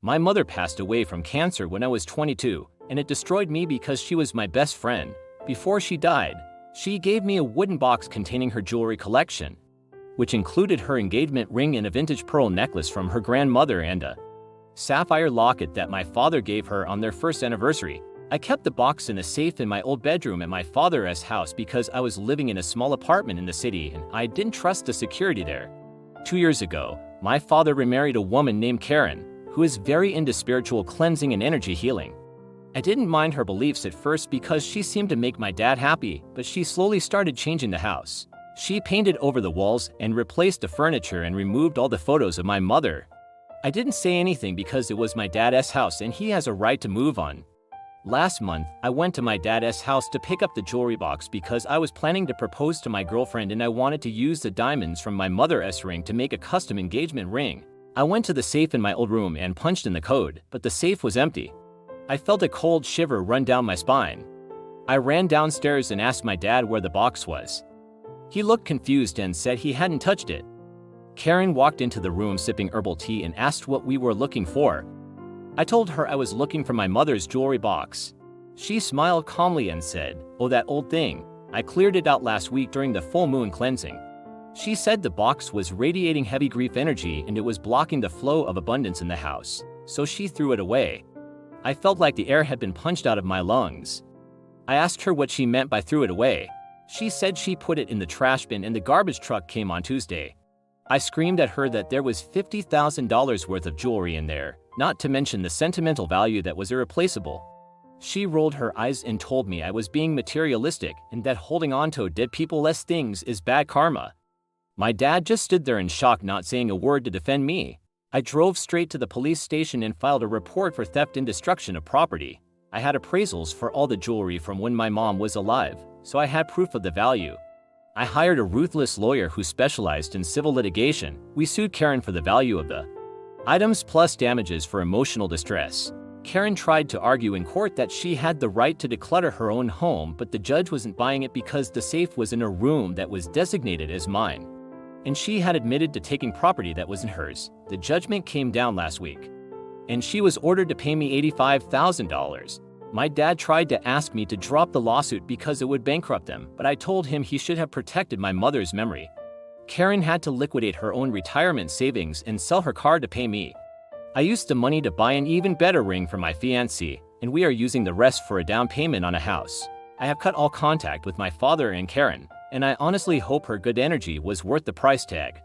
My mother passed away from cancer when I was 22, and it destroyed me because she was my best friend. Before she died, she gave me a wooden box containing her jewelry collection, which included her engagement ring and a vintage pearl necklace from her grandmother and a sapphire locket that my father gave her on their first anniversary. I kept the box in a safe in my old bedroom at my father's house because I was living in a small apartment in the city and I didn't trust the security there. 2 years ago, my father remarried a woman named Karen, who is very into spiritual cleansing and energy healing. I didn't mind her beliefs at first because she seemed to make my dad happy, but she slowly started changing the house. She painted over the walls and replaced the furniture and removed all the photos of my mother. I didn't say anything because it was my dad's house and he has a right to move on. Last month, I went to my dad's house to pick up the jewelry box because I was planning to propose to my girlfriend and I wanted to use the diamonds from my mother's ring to make a custom engagement ring. I went to the safe in my old room and punched in the code, but the safe was empty. I felt a cold shiver run down my spine. I ran downstairs and asked my dad where the box was. He looked confused and said he hadn't touched it. Karen walked into the room sipping herbal tea and asked what we were looking for. I told her I was looking for my mother's jewelry box. She smiled calmly and said, "Oh, that old thing. I cleared it out last week during the full moon cleansing." She said the box was radiating heavy grief energy and it was blocking the flow of abundance in the house, so she threw it away. I felt like the air had been punched out of my lungs. I asked her what she meant by threw it away. She said she put it in the trash bin and the garbage truck came on Tuesday. I screamed at her that there was $50,000 worth of jewelry in there, not to mention the sentimental value that was irreplaceable. She rolled her eyes and told me I was being materialistic and that holding on to dead people-less things is bad karma. My dad just stood there in shock, not saying a word to defend me. I drove straight to the police station and filed a report for theft and destruction of property. I had appraisals for all the jewelry from when my mom was alive, so I had proof of the value. I hired a ruthless lawyer who specialized in civil litigation. We sued Karen for the value of the items plus damages for emotional distress. Karen tried to argue in court that she had the right to declutter her own home, but the judge wasn't buying it because the safe was in a room that was designated as mine, and she had admitted to taking property that wasn't hers. The judgment came down last week, and she was ordered to pay me $85,000. My dad tried to ask me to drop the lawsuit because it would bankrupt them, but I told him he should have protected my mother's memory. Karen had to liquidate her own retirement savings and sell her car to pay me. I used the money to buy an even better ring for my fiancé, and we are using the rest for a down payment on a house. I have cut all contact with my father and Karen, and I honestly hope her good energy was worth the price tag.